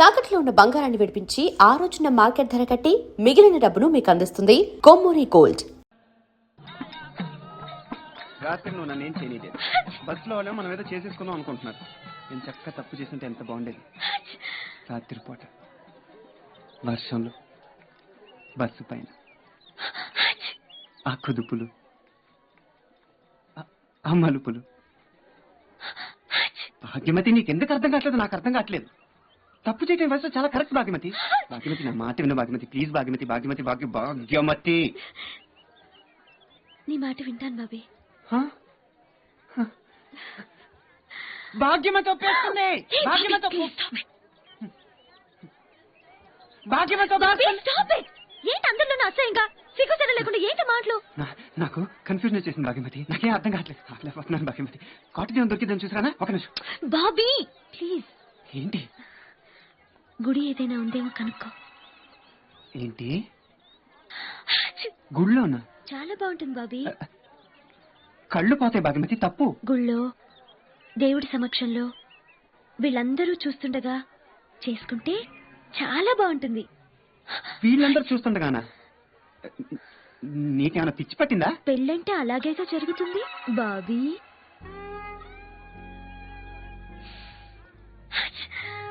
తాకట్లో ఉన్న బంగారాన్ని విడిపించి ఆ రోజున మార్కెట్ ధర కట్టి మిగిలిన డబ్బును మీకు అందిస్తుంది కొమ్మూరి గోల్డ్. రాత్రి నువ్వు నన్ను ఏం చేయలేదు. బస్సులో వాళ్ళే మనం ఏదో చేసేసుకుందాం అనుకుంటున్నారు. నేను చక్కగా తప్పు చేస్తుంటే ఎంత బాగుండేది. రాత్రి పూట వర్షంలో బస్సు పైన ఆ కుదుపులు ఆ మలుపులు. భాగ్యమతి, నీకెందుకు అర్థం కావట్లేదు? నాకు అర్థం కావట్లేదు. తప్పు చేయటం వయసు చాలా కరెక్ట్ భాగ్యమతి. భాగ్యమతి, నా మాట విను భాగ్యమతి, ప్లీజ్ భాగ్యమతి. భాగ్యమతి భాగ్యమతి, నీ మాట వింటాను బాబీ. భాగ్యమతి ఒప్పేస్తుంది. ఏంటి అందరిలో అసహ్యంగా సిగ్గుసెర లేకుండా ఏంటి మాటలు? నాకు కన్ఫ్యూజన్ వచ్చేసింది భాగ్యమతి. నాకేం అర్థం కావట్లేదు. భాగ్యమతి, కాటేజ్ దొరికిద్దని చూసారా? ఒక నిమిషం బాబీ ప్లీజ్. ఏంటి? గుడి ఏదైనా ఉందేమో కనుక్కో. ఏంటి గుళ్ళోనా? చాలా బాగుంటుంది బాబీ. కళ్ళు పోతాయి భాగ్యమతి, తప్పు. గుళ్ళో దేవుడి సమక్షంలో వీళ్ళందరూ చూస్తుండగా చేసుకుంటే చాలా బాగుంటుంది. వీళ్ళందరూ చూస్తుండగానా? నీకేమైనా పిచ్చి పట్టిందా? పెళ్ళంటే అలాగేగా జరుగుతుంది బాబీ.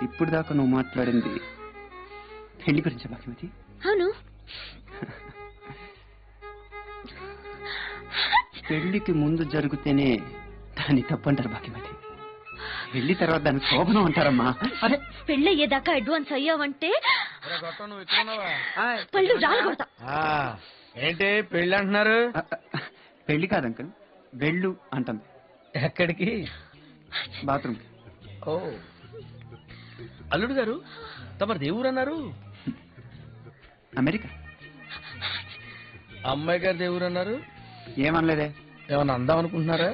ఇప్పుడు దాకా నువ్వు మాట్లాడింది పెళ్లి గురించి భాగ్యమతి? అవును. పెళ్లికి ముందు జరిగితేనే దాన్ని తప్పంటారు భాగ్యమతి. పెళ్లి తర్వాత దాన్ని శోభనం అంటారమ్మా. అరే, పెళ్ళి అయ్యేదాకా అడ్వాన్స్ అయ్యావంటే పళ్ళు రాలగొడతా. ఏంటి పెళ్ళి అంటున్నారు? పెళ్లి కాదు అంకుల్, వెళ్ళు అంటుంది. ఎక్కడికి? బాత్రూమ్. ఓ అల్లుడు గారు, తమరు దేవురు అన్నారు. అమెరికా. అమ్మాయి గారు దేవురు అన్నారు. ఏమనలేదే. ఏమన్నా అందాం అనుకుంటున్నారా?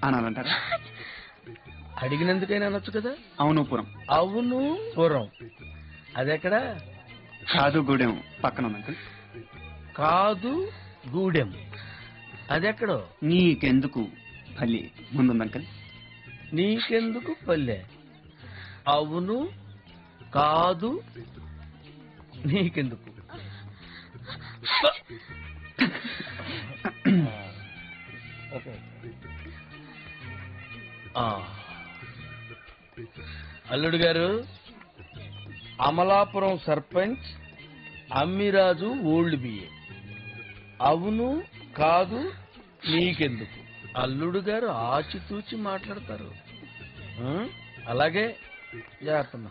అనాలంటారా? అడిగినందుకైనా అనొచ్చు కదా. అవును పురం. అవును పూర్వం. అదెక్కడ? కాదు గూడెం పక్కన ఉంది అంకుల్. కాదు గూడెం అదెక్కడో? నీకెందుకు పల్లి ముందుంది అంకుల్. నీకెందుకు పల్లె? అవును కాదు నీకెందుకు? అల్లుడు గారు, అమలాపురం సర్పంచ్ అమ్మిరాజు ఓల్డ్ బిఏ. అవును కాదు నీకెందుకు? అల్లుడు గారు ఆచితూచి మాట్లాడతారు. అలాగే జాగ్రత్తమ్మా.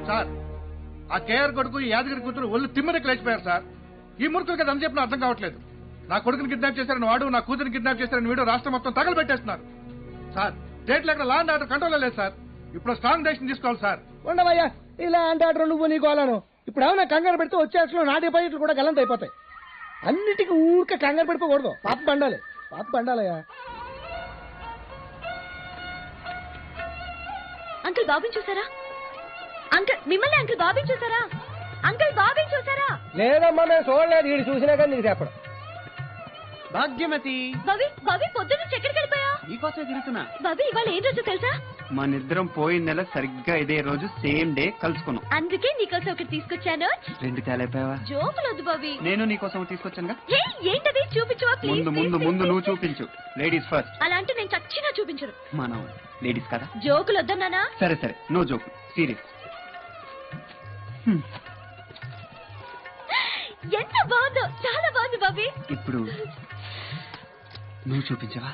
సార్, ఆ కేఆర్ కొడుకు ఈ యాదగిరి కూతురు ఒళ్ళు తిమ్మరికి లేచిపోయారు సార్. ఈ మురుకులకి అది చెప్పిన అర్థం కావట్లేదు. నా కొడుకుని కిడ్నాప్ చేశారని వాడు, నా కూతురిని కిడ్నాప్ చేశారని వీడు రాష్ట్రం మొత్తం తగలబెట్టేస్తున్నారు సార్. స్టేట్లో ఎక్కడ లా అండ్ ఆర్డర్ కంట్రోల్ లేదు సార్. ఇప్పుడు స్ట్రాంగ్ డెసిషన్ తీసుకోవాలి సార్. ఉండవయ్యా, ఇలా అండ్ ఆర్డర్ నువ్వు నీకు వాళ్ళను. ఇప్పుడు ఏమన్నా కంగారు పెడితే వచ్చేట్లు నా డిపాజిట్లు కూడా గలంత అయిపోతాయి. అన్నిటికీ ఊరికే కంగారు పడిపోకూడదు. పాప బండాలయ్యా. అంకుల్ బాబీని చూసారా? అంకుల్ మిమ్మల్ని అంకుల్ బాబీని చూసారా? అంకుల్ బాబీని చూసారా? లేదమ్మా, మేము చూడలేదు. వీడు చూసినా కానీ నీకు చెప్పడం. భాగ్యమతి, బాబీ పొద్దున్న ఎక్కడికి వెళ్ళిపోయా? నీకోసమే తిరుగుతున్నా. బాబీ ఇవాళ ఏం రోజు తెలుసా? మనిద్దరం పోయిన నెల సరిగ్గా ఇదే రోజు సేమ్ డే కలుసుకున్నాం. అందుకే నీకోసం ఒకటి తీసుకొచ్చాను. 2 తేలైపోయావా? జోకులొద్దు బాబీ. నేను నీకోసం తీసుకొచ్చానుగా. ఏంటది? చూపించవా ప్లీజ్? ముందు నువ్వు చూపించు. Ladies first. అలా అంటే నేను చచ్చినా చూపించను. మనం లేడీస్ కదా. జోకులొద్దన్నానా? సరే నో జోక్, సీరియస్. ఎంత బాగుందో, చాలా బాగుంది బాబీ. ఇప్పుడు నువ్వు చూపించవా?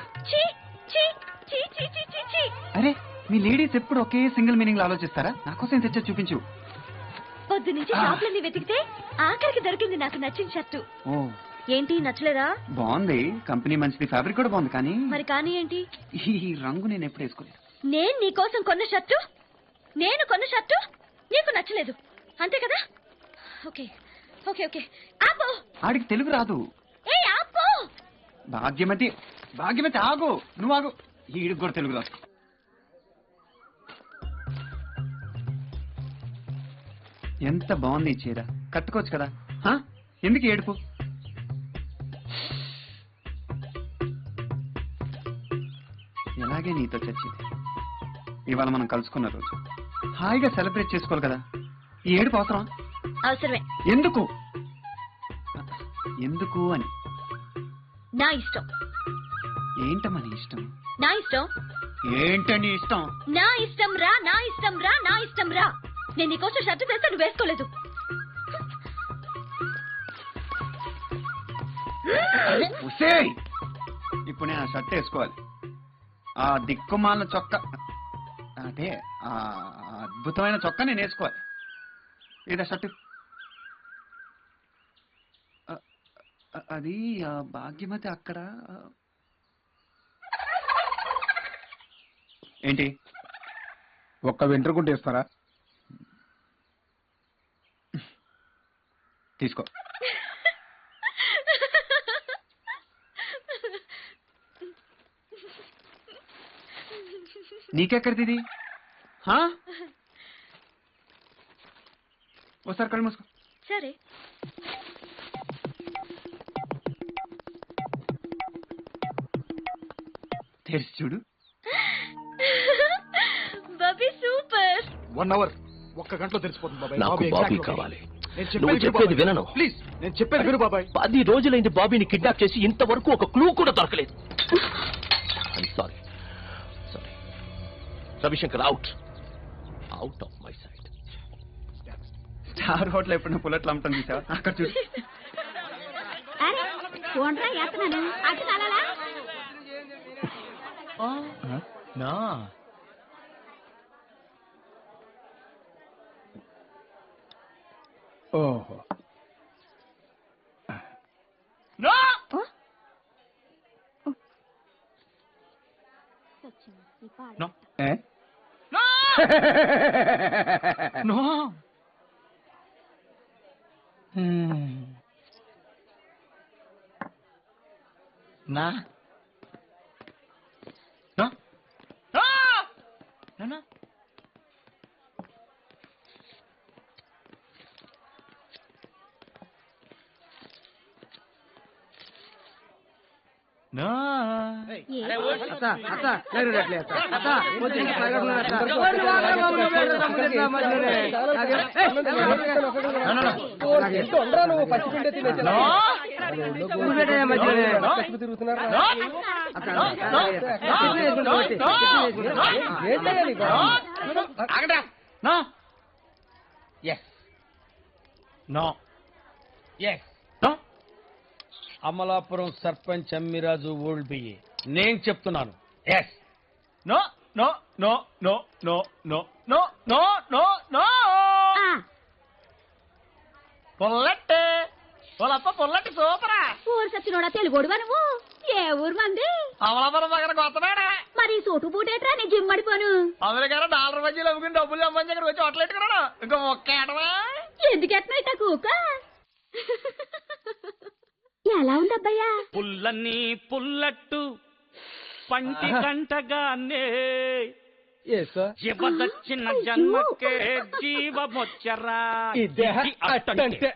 అరే, మీ లేడీస్ ఎప్పుడు ఒకే సింగిల్ మీనింగ్ లో ఆలోచిస్తారా? నాకోసం తెచ్చా, చూపించు. పొద్దు నుంచి షాపులన్నీ వెతికితే ఆఖరికి దొరికింది నాకు నచ్చిన షర్టు. ఓ, ఏంటి నచ్చలేదా? బాగుంది, కంపెనీ మంచిది, ఫ్యాబ్రిక్ కూడా బాగుంది. కానీ కానీ ఏంటి? ఈ రంగు నేను ఎప్పుడు వేసుకోలేదు. నేను నీకోసం కొన్న షర్టు నీకు నచ్చలేదు, అంతే కదా? ఓకే ఓకే ఓకే ఆపు. ఆడికి తెలుగు రాదు. ఆపు. భాగ్యమతి ఆగు, నువ్వు ఆగు. ఈడికి కూడా తెలుగు రాదు. ఎంత బాగుంది ఈ చీర, కట్టుకోవచ్చు కదా. హా? ఎందుకు ఈ ఏడుపు? ఎలాగే నీతో చచ్చింది. ఇవాళ మనం కలుసుకున్న రోజు, హాయిగా సెలబ్రేట్ చేసుకోవాలి కదా. ఈ ఏడుపు అవసరం? అవసరమే. ఎందుకు? ఎందుకు అని. నా ఇష్టం. ఏంటమ్మా నీ ఇష్టం? నా ఇష్టం. ఏంటని ఇష్టం? నా ఇష్టం రా, నా ఇష్టం రా, నా ఇష్టం రా. నేను నీకోసం షర్ట్ తెస్తే నువ్వు వేసుకోలేదు. ఉసేయ్! ఇప్పుడు నేను ఆ షర్ట్ వేసుకోవాలి. ఆ దిక్కుమాలిన చొక్క, అదే ఆ అద్భుతమైన చొక్క నేను వేసుకోవాలి. ఏదా షర్ట్? అది భాగ్యమతి అక్కడ. ఏంటి? ఒక్క వెంట్రుకుంటే ఇస్తారా? తీసుకో. నీకెక్కడిది ఇది? ఒకసారి కళ్ళు మూసుకో. సరే. తెరిచి చూడు. బాబీ సూపర్. 1 అవర్, ఒక్క గంటలో తెలిసిపోతుంది బాబాయ్. నాకు బాబాయ్ బాబీ exactly కావాలి. నేను నువ్వు చెప్పేది వినను. ప్లీజ్, నేను చెప్పేది విను బాబాయ్. 10 రోజులైంది బాబీని కిడ్నాప్ చేసి, ఇంతవరకు ఒక క్లూ కూడా దొరకలేదు. Sorry sorry Ravishankar, out out of my sight. Star hotel ఎప్పుడైనా పుల్లట్లు అమ్మటం చూసావా? అక్కడ చూడు. అరే ఫోన్రా ఎత్తనాను. అటు కాలాలా? నా ఓహో, ఏ? నో. నా నువ్వు పచ్చిపిండే అమలాపురం సర్పంచ్ అమ్మిరాజు ఓల్డ్ బిఏ నేను చెప్తున్నాను. Yes. No no no no no no no no no no. పొల్లట్టే పొలప్ప పొల్లట్టి సూపరా. ఊరు సచ్చినోడా తెలుగోడువా నువ్వు? ఏ ఊరు మంది? అమలాపురం దగ్గర కొత్తనాడా. మరి సూటు బూటేట్రా నేను జిమ్ పడిపోను. అమెరికాలో $1 బజ్జీలు అమ్ముకుని డబ్బులు సంపాదించి ఇక్కడ వచ్చి హోటలెట్టుకున్నాడు. ఇంకా ఒక్క ఏటవా? ఎందుకు ఎట్లా ఇట్టా కూక? ఎలా ఉంది అబ్బయ్యా? పుల్లని పుల్లట్టు పంటి కంటగానే జీవదచ్చిన జన్మకే జీవమొచ్చరా. ఇదే అట్టంటే.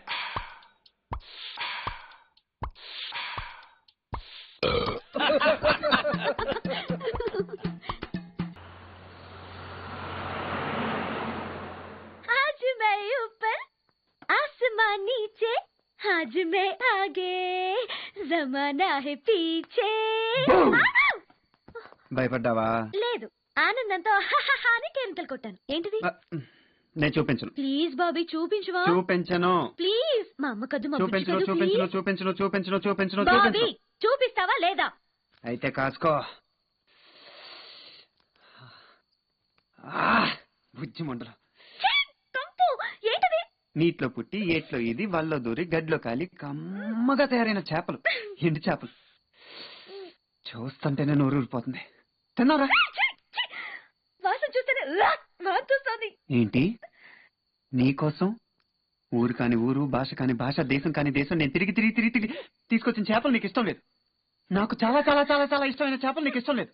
आज मैं ऊपर आसमान नीचे, आज मैं आगे जमाना है पीछे. భయపడ్డావా? లేదు, ఆనందంతో అని కేరింతలు కొట్టాను. ఏంటిది? నేను చూపించను. ప్లీజ్ బాబీ చూపించువా? చూపించను. ప్లీజ్. మా అమ్మ కద్దు చూపించను చూపించను చూపించను చూపించను చూపించను బాబీ చూపించను. చూపిస్తావా లేదా? అయితే కాసుకో. బుజ్జి మండలం. కంపు. ఏంటది? నీటిలో పుట్టి ఏట్లో ఇది వాళ్ళలో దూరి గడ్లో కాలి కమ్మగా తయారైన చేపలు, ఎండు చేపలు. చూస్తుంటేనే నోరు ఊరిపోతుంది. తిన్నారా? వాసన చూస్తేనే వాంతొస్తుంది. ఏంటి? నీకోసం ఊరు కాని ఊరు, భాష కాని భాష, దేశం కాని దేశం నేను తిరిగి తిరిగి తిరిగి తిరిగి తీసుకొచ్చిన చేపలు నీకు ఇష్టం లేదు. నాకు చాలా చాలా చాలా చాలా ఇష్టమైన చేపలు నీకు ఇష్టం లేదు.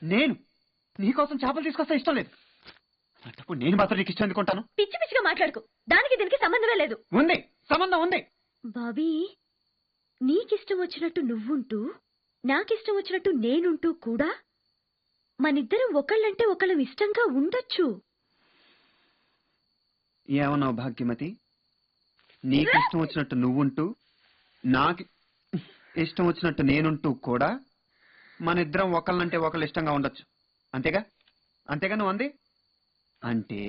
నేను నీకోసం చేపలు తీసుకొస్తే ఇష్టం లేదు. అప్పుడు నేను మాత్రం నీకు ఇష్టం ఎందుకుంటాను? పిచ్చి పిచ్చిగా మాట్లాడుకో. దానికి దీనికి సంబంధమే లేదు. ఉంది, సంబంధం ఉంది. బాబీ, నీకిష్టం వచ్చినట్టు నువ్వుంటూ నాకిష్టం వచ్చినట్టు నేనుంటూ కూడా మనిద్దరం ఒకళ్ళంటే ఒకళ్ళం ఇష్టంగా ఉండొచ్చు. ఏమన్నావు భాగ్యమతి? నీకు ఇష్టం వచ్చినట్టు నువ్వుంటూ నాకు ఇష్టం వచ్చినట్టు నేనుంటూ కూడా మన ఇద్దరం ఒకళ్ళంటే ఒకళ్ళు ఇష్టంగా ఉండొచ్చు. అంతేగా? అంతేగా నువ్వు అంది? అంటే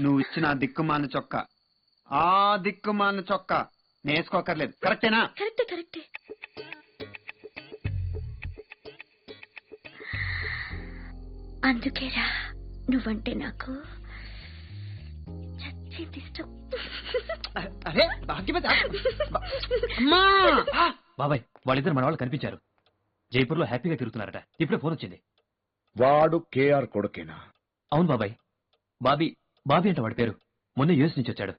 నువ్వు ఇచ్చిన ఆ దిక్కుమాలిన చొక్కా, ఆ దిక్కుమాలిన చొక్కా నేసుకోకర్లేదు. కరెక్టేనా? కరెక్టే కరెక్టే. అందుకేరా నువ్వంటే నాకు చచ్చేది ఇష్టం. అరే భాగ్యమతి, అమ్మా! బాబాయ్ వాళ్ళిద్దరు మన వాళ్ళు కనిపించారు. జైపూర్లో హ్యాపీగా తిరుగుతున్నారట. ఇప్పుడే ఫోన్ వచ్చింది. వాడు కేఆర్ కొడుకేనా? అవును బాబాయ్. బాబీ బాబీ అంటే వాడి పేరు. మొన్న యూఎస్ నుంచి వచ్చాడు.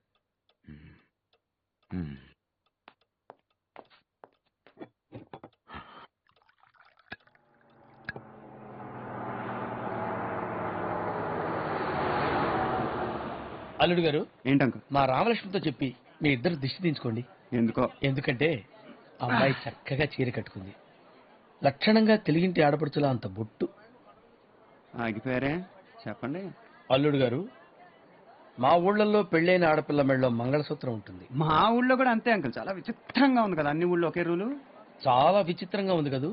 అల్లుడు గారు, ఏంటంకు? మా రామలక్ష్మితో చెప్పి మీ ఇద్దరు దిష్టి దించుకోండి. ఎందుకో? ఎందుకంటే అమ్మాయి చక్కగా చీర కట్టుకుంది. లక్షణంగా తెలుగింటి ఆడపడుచులా అంత బొట్టు. ఆగిపోయారే, చెప్పండి. అల్లుడు గారు, మా ఊళ్ళల్లో పెళ్ళైన ఆడపిల్ల మెళ్ళలో మంగళసూత్రం ఉంటుంది. మా ఊళ్ళో కూడా అంతే అంకుల్. చాలా విచిత్రంగా ఉంది కదా, అన్ని ఊళ్ళో ఒకే రూలు. చాలా విచిత్రంగా ఉంది కదూ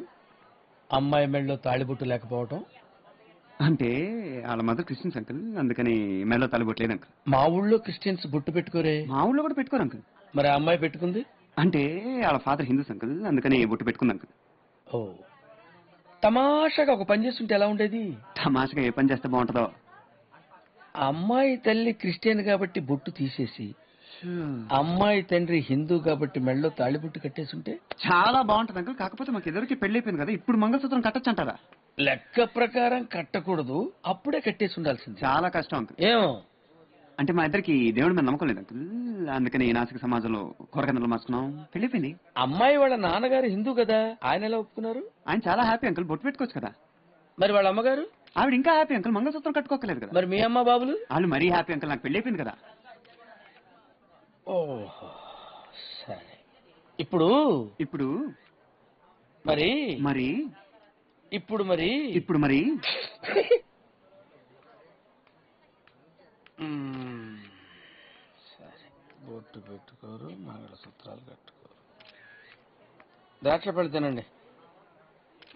అమ్మాయి మెళ్ళలో తాళిబొట్టు లేకపోవటం. అంటే వాళ్ళ మదర్ క్రిస్టియన్స్ అంకుల్, అందుకని మెడలో తలబొట్టలేదు అంకుల్. మా ఊళ్ళో క్రిస్టియన్స్ బొట్టు పెట్టుకోరే. మా ఊళ్ళో కూడా పెట్టుకోరు అంకుల్. మరి ఆ అమ్మాయి పెట్టుకుంది. అంటే వాళ్ళ ఫాదర్ హిందూస్ అంకుల్, అందుకని బొట్టు పెట్టుకుంది అంకుల్. ఓ, తమాషాగా ఒక పని చేస్తుంటే ఎలా ఉండేది? తమాషగా ఏ పని చేస్తే బాగుంటుందో. అమ్మాయి తల్లి క్రిస్టియన్ కాబట్టి బొట్టు తీసేసి అమ్మాయి తండ్రి హిందూ కాబట్టి మెళ్ళలో తాళిబొట్టు కట్టేసుంటే చాలా బాగుంటుంది అంకుల్. కాకపోతే మాకు ఎదురుకి పెళ్లి అయిపోయింది కదా, ఇప్పుడు మంగళసూత్రం కట్టచ్చు అంటారా? లెక్క ప్రకారం కట్టకూడదు, అప్పుడే కట్టేసి ఉండాల్సింది. చాలా కష్టం అంకుల్. ఏమో అంటే మా ఇద్దరికి దేవుడి మీద నమ్మకం లేదు అంకుల్, అందుకని నాసిక సమాజంలో కూరకందలు మార్చుకున్నాం, పెళ్లి అయిపోయింది. అమ్మాయి వాళ్ళ నాన్నగారు హిందూ కదా, ఆయన ఎలా ఒప్పుకున్నారు? ఆయన చాలా హ్యాపీ అంకుల్, బొట్టు పెట్టుకోవచ్చు కదా. మరి వాళ్ళ అమ్మగారు? ఆవిడ ఇంకా హ్యాపీ అంకుల్, మంగళసూత్రం కట్టుకోకలేదు కదా. మరి మీ అమ్మ బాబులు? వాళ్ళు మరీ హ్యాపీ అంకుల్, నాకు పెళ్లి అయిపోయింది కదా. ఓహో, సరే. ఇప్పుడు ఇప్పుడు మరి మరి ఇప్పుడు మరి ఇప్పుడు మరి సరే, బొట్టు పెట్టుకోరు, మంగళసూత్రాలు కట్టుకోరు. ద్రాక్ష పళ్ళు తినండి.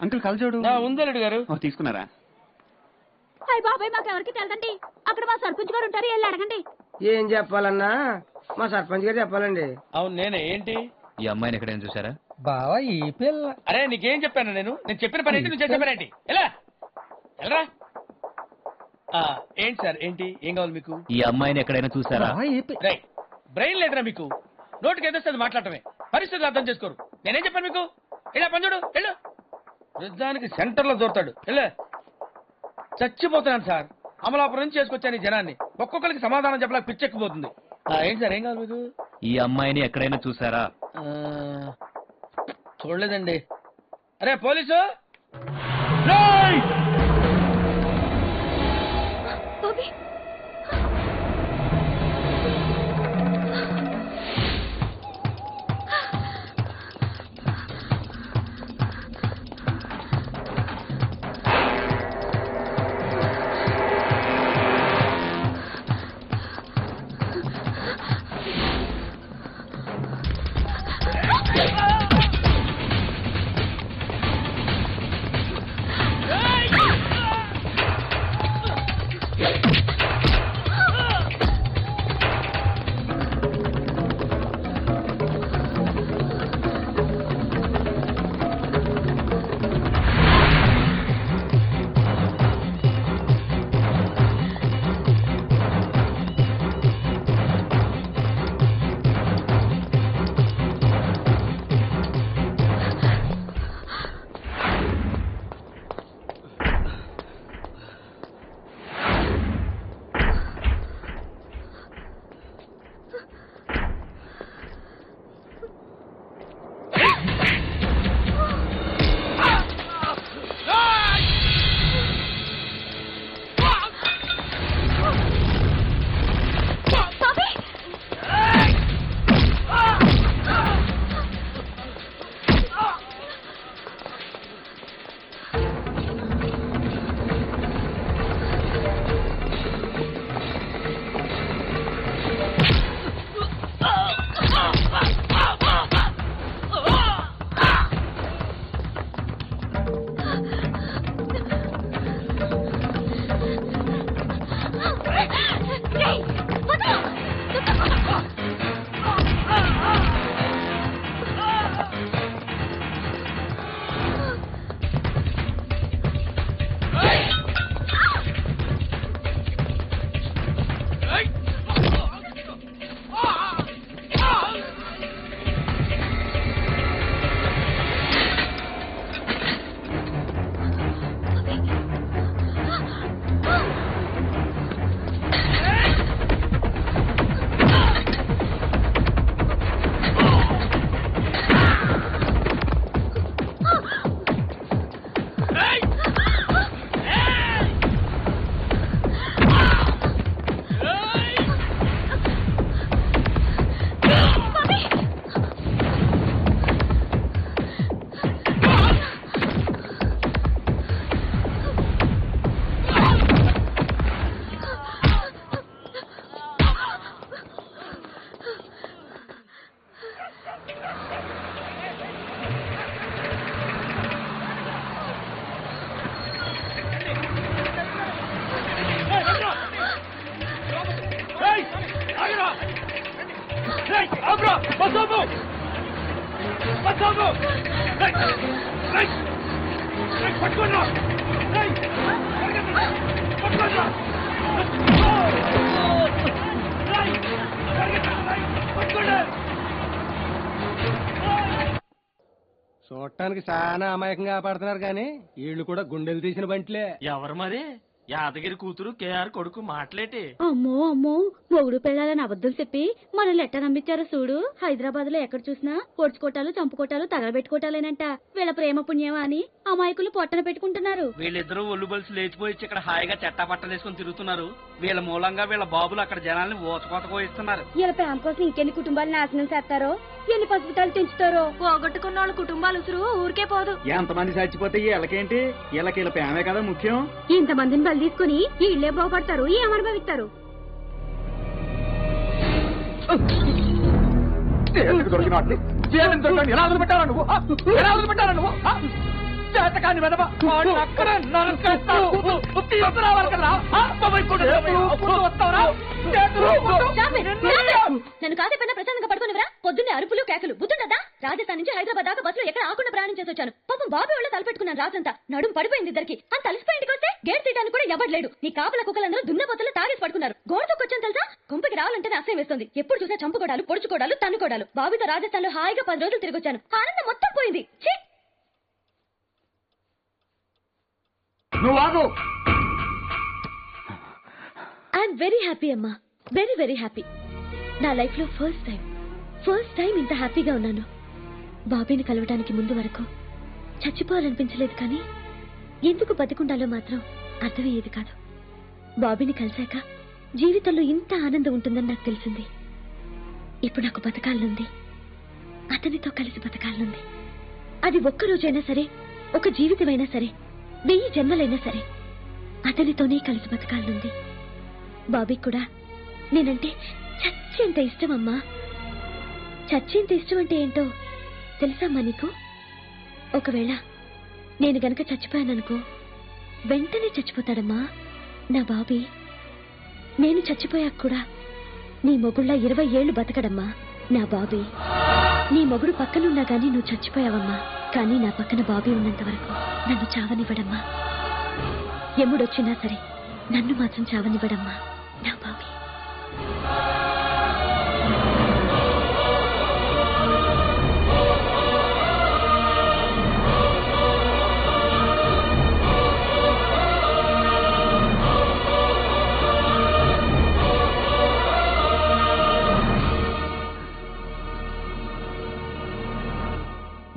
అంకుల్ కలజోడు ఉందలుడు గారు. ఓ, తీసుకున్నారా? హాయ్ బాబాయ్, మాకెవరికి తెలదండి. అక్కడ మా సర్పంచ్ గారు ఉంటారు, వెళ్ళి అడగండి. ఏం చెప్పాలన్నా మా సర్పంచ్ గారు చెప్పాలండి. అవును, నేనే. ఏంటి? ఈ అమ్మాయిని ఎక్కడైనా చూసారా? బావా ఈ పిల్ల అరే నీకేం చెప్పాను నేను చెప్పిన పని ఏంటి, నువ్వు చేసే పని ఏంటి? ఎలా వెళ్ళరా? ఏంటి సార్, ఏంటి, ఏం కావాలి మీకు? ఈ అమ్మాయిని ఎక్కడైనా చూసారా? బావా ఈ పిల్ల రై, బ్రెయిన్ లేదురా మీకు? నోటికి ఎదుస్తుంది మాట్లాడటమే, పరిస్థితులు అర్థం చేసుకోరు. నేనేం చెప్పాను మీకు? ఇలా పంచుడు వెళ్ళు. యుద్ధానికి సెంటర్ లో దూరతాడు. వెళ్ళు. చచ్చిపోతున్నాను సార్, అమలాపురం నుంచి చేసుకొచ్చాను ఈ జనాన్ని. ఒక్కొక్కరికి సమాధానం చెప్పలేక పిచ్చెక్కిపోతుంది. ఏంటి సార్, ఏం కావాలి మీకు? ఈ అమ్మాయిని ఎక్కడైనా చూసారా? చూడలేదండి. అరే పోలీసు! బాబీ, పట్టుకోండి చూడటానికి చాలా అమాయకంగా పడుతున్నారు కానీ వీళ్ళు కూడా గుండెలు తీసిన బంట్లే. ఎవరు మరి యాదగిరి కూతురు కేఆర్ కొడుకు మాట్లాడి అమ్మో అమ్మో మొగుడు పెళ్ళాలని అబద్ధం చెప్పి మనల్ని ఎట్ట నమ్మించారో చూడు. హైదరాబాద్ లో ఎక్కడ చూసినా పొడుచుకోటాలు చంపుకోటాలు తగలబెట్టుకోటాలేనంట. వీళ్ళ ప్రేమ పుణ్యమా అని అమాయకులు పొట్టన పెట్టుకుంటున్నారు. వీళ్ళిద్దరూ ఒళ్ళు బలిసి లేచిపోయి ఇక్కడ హాయిగా చెట్టా పట్టలేసుకుని తిరుగుతున్నారు. వీళ్ళ మూలంగా వీళ్ళ బాబులు అక్కడ జనాల్ని ఓచకోత కోయిస్తున్నారు. వీళ్ళ ప్రేమ కోసం ఇంకెన్ని కుటుంబాలు నాశనం చేస్తారో, ఎన్ని పసుపుతాలు తెంచుతారో. పోగొట్టుకున్న వాళ్ళ కుటుంబాలు ఉసురు ఊరికే పోదు. ఎంతమంది చచ్చిపోతే వీళ్ళకేంటి? వీళ్ళకి ప్రేమే కదా ముఖ్యం. ఇంతమందిని బలి తీసుకుని వీళ్ళే బాగుపడతారు, ఏం అనుభవిస్తారు. ఎలా వదిలిపెట్టారా నువ్వు? ఎలా వదిలిపెట్టారా నువ్వు? చేతకాని వెదవ అక్కడ నన్ను కాసేపైనా ప్రశాంతంగా పడుకునివరా? పొద్దున్నే అరుపులు కేకలు బుద్ధుండదా? రాజస్థాన్ నుంచి హైదరాబాద్ దాకా బస్సులో ఎక్కడ ఆకుండా ప్రయాణం చేసి వచ్చాను. పాపం బాబు వాళ్ళ తలపెట్టుకున్నాను. రాత్రంతా నడుము పడిపోయింది ఇద్దరికి. అంత అలసిపోయింటికి వస్తే గేట్ తీయడానికి కూడా ఎవరు లేడు. నీ కాపల కుక్కలందరూ దున్నపోతలు తాగేసి పడుకున్నారు. గోడతోకొచ్చాను తెలుసా? గుంపుకి రావాలంటేనే అసహ్యం వేస్తుంది. ఎప్పుడు చూసా చంపుకోడాలు పొడుచుకోడాలు తన్నుకోడాలు. బాబుతో రాజస్థాన్ లో హాయిగా 10 రోజులు తిరిగి వచ్చాను. ఆనందం మొత్తం పోయింది. ఐఎమ్ వెరీ హ్యాపీ అమ్మా, వెరీ వెరీ హ్యాపీ. నా లైఫ్ లో ఫస్ట్ టైం ఇంత హ్యాపీగా ఉన్నాను. బాబీని కలవడానికి ముందు వరకు చచ్చిపోవాలనిపించలేదు, కానీ ఎందుకు బతికుండాలో మాత్రం అర్థమయ్యేది కాదు. బాబీని కలిశాక జీవితంలో ఇంత ఆనందం ఉంటుందని నాకు తెలిసింది. ఇప్పుడు నాకు బతకాలనుంది, అతనితో కలిసి బతకాలనుంది. అది ఒక్క రోజైనా సరే, ఒక జీవితమైనా సరే, 1000 జన్మలైనా సరే అతనితోనే కలిసి బతకాలనుంది. బాబీ కూడా నేనంటే చచ్చేంత ఇష్టం అమ్మా. చచ్చేంత ఇష్టం అంటే ఏంటో తెలుసమ్మా నీకు? ఒకవేళ నేను గనక చచ్చిపోయాననుకో, వెంటనే చచ్చిపోతాడమ్మా నా బాబీ. నేను చచ్చిపోయాక కూడా నీ మొగుళ్ళ 20 ఏళ్లు బతకడమ్మా నా బాబీ. నీ మొగుడు పక్కనున్నా గానీ నువ్వు చచ్చిపోయావమ్మా, కానీ నా పక్కన బాబీ ఉన్నంత వరకు నన్ను చావనివ్వడమ్మా. ఎముడొచ్చినా సరే నన్ను మాత్రం చావనివ్వడమ్మా నా బాబీ.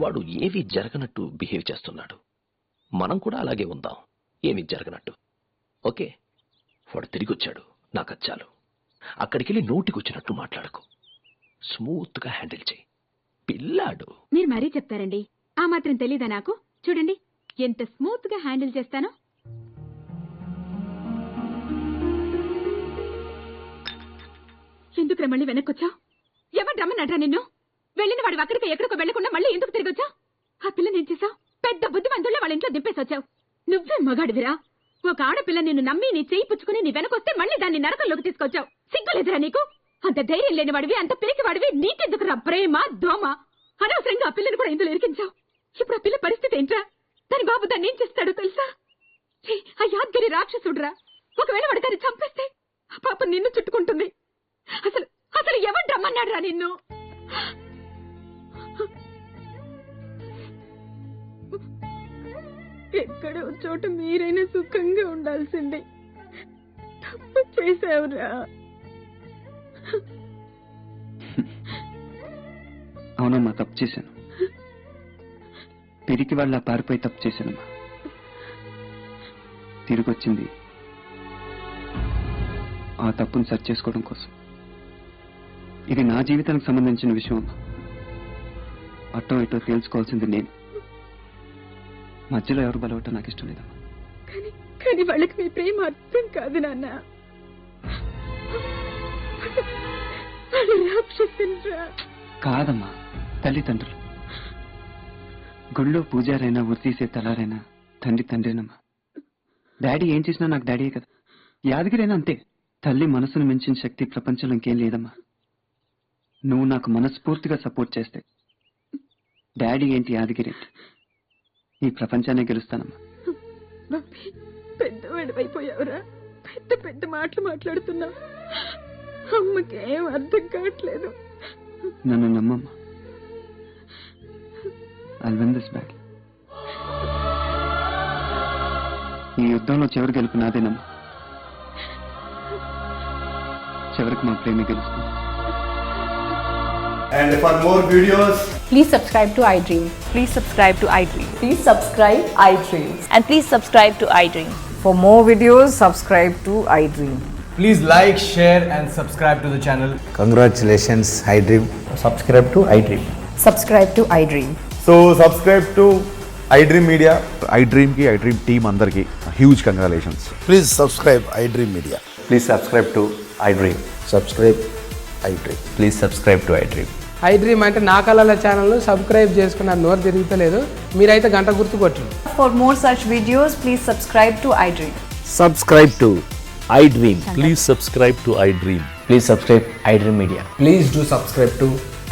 వాడు ఏవి జరగనట్టు బిహేవ్ చేస్తున్నాడు. మనం కూడా అలాగే ఉందాం, ఏమి జరగనట్టు. ఓకే, వాడు తిరిగి వచ్చాడు, నాకు అచ్చాలు. అక్కడికి వెళ్ళి నోటికొచ్చినట్టు మాట్లాడకు, స్మూత్ గా హ్యాండిల్ చేయి. పిల్లాడు. మీరు మరీ చెప్తారండి, ఆ మాత్రం తెలీదా నాకు? చూడండి ఎంత స్మూత్ గా హ్యాండిల్ చేస్తానో. ఎందుకు మళ్ళీ వెనక్కొచ్చావు? ఎవరు రమ్మన్నాడ్రా నిన్ను? వెళ్ళిన వాడి అక్కడికి ఎక్కడికో వెళ్లకుండా మళ్ళీ ఎందుకు తిరిగి వచ్చావు? ఆ పిల్లని ఏం చేశావు? పెద్ద బుద్ధిమంతుల్లో వాళ్ళ ఇంట్లో దింపేసి వచ్చావు. నువ్వే మగాడివిరా. ఒక ఆడపిల్ల నిన్ను నమ్మి నీ చేయి పుచ్చుకుని నీ వెనకొస్తే మళ్ళీ దాన్ని నరకంలోకి తీసుకొచ్చావు. సిగ్గులేదురా నీకు? అంత ధైర్యం లేని వాడివి, అంత పిరికి వాడివి, నీకెందుకు రా ప్రేమ దోమ? అనవసరంగా ఆ పిల్లని కూడా ఇందులో ఇరికించావు. ఇప్పుడు ఆ పిల్ల పరిస్థితి ఏంట్రా? దాని బాబు దాన్ని ఏం చేస్తాడో తెలుసా? ఆ యాద్గిరి రాక్షసుడ్రా. ఒకవేళ వాడు దాన్ని చంపేస్తే ఆ పాప నిన్ను చుట్టుకుంటుంది. అసలు అసలు ఎవరు రమ్మన్నాడురా నిన్ను? ఎక్కడో చోట మీరైనా సుఖంగా ఉండాల్సిందే. తప్పు చేసావురా. అవునమ్మా, తప్పు చేశాను. పిరికి వాళ్ళ పారిపోయి తప్పు చేశానమ్మా. తిరిగి వచ్చింది ఆ తప్పును సరి చేసుకోవడం కోసం. ఇది నా జీవితానికి సంబంధించిన విషయం అమ్మా. అటో ఇటో తేల్చుకోవాల్సింది నేను. మధ్యలో ఎవరు బలవటం నాకు ఇష్టం లేదమ్మా. కానీ వాళ్ళకి మీ ప్రేమ అర్థం కాదు నాన్న. కాదమ్మా, తల్లిదండ్రులు. గుళ్ళో పూజారైనా ఉరితీసే తలారైనా తండ్రి తండ్రినమ్మా. డాడీ ఏం చేసినా నాకు డాడీయే కదా. యాదగిరైనా అంతే. తల్లి మనసును మించిన శక్తి ప్రపంచంలో ఇంకేం లేదమ్మా. నువ్వు నాకు మనస్ఫూర్తిగా సపోర్ట్ చేస్తే డాడీ ఏంటి యాదగిరి ఏంటి, ఈ ప్రపంచాన్ని గెలుస్తానమ్మా. బాబీ పెద్దవాడు అయిపోయావురా. పెద్ద పెద్ద మాటలు మాట్లాడుతున్నావు. అమ్మకేం అర్థం కావట్లేదు. నన్ను నమ్మమ్మా. I'll win this battle. ఈ యుద్ధంలో చివరి గెలుపు నాదేనమ్మా. చివరికి మా ప్రేమి గెలుస్తుంది. And for more videos, Please subscribe to iDream. Please subscribe to iDream. Please subscribe iDream. And please subscribe to iDream. For more videos, subscribe to iDream. please like, share and subscribe to the channel. Congratulations, iDream. Subscribe to iDream. Subscribe to iDream. So subscribe to iDream Media. iDream ki iDream team andarki huge congratulations. Please subscribe iDream Media. Please subscribe to iDream. Subscribe iDream. Please subscribe to iDream. iDream అంటే నా కళల channel subscribe చేసుకున్న నోరు తిరుగుతలేదు. మీరైతే గంట గుర్తు కొట్టండి. For more such videos, please subscribe to iDream. Subscribe to iDream. Please subscribe to iDream. Please subscribe iDream Media. Please do subscribe to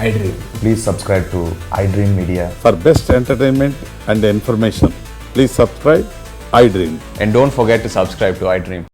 iDream. Please subscribe to iDream Media. For best entertainment and information, please subscribe iDream. And don't forget to subscribe to iDream.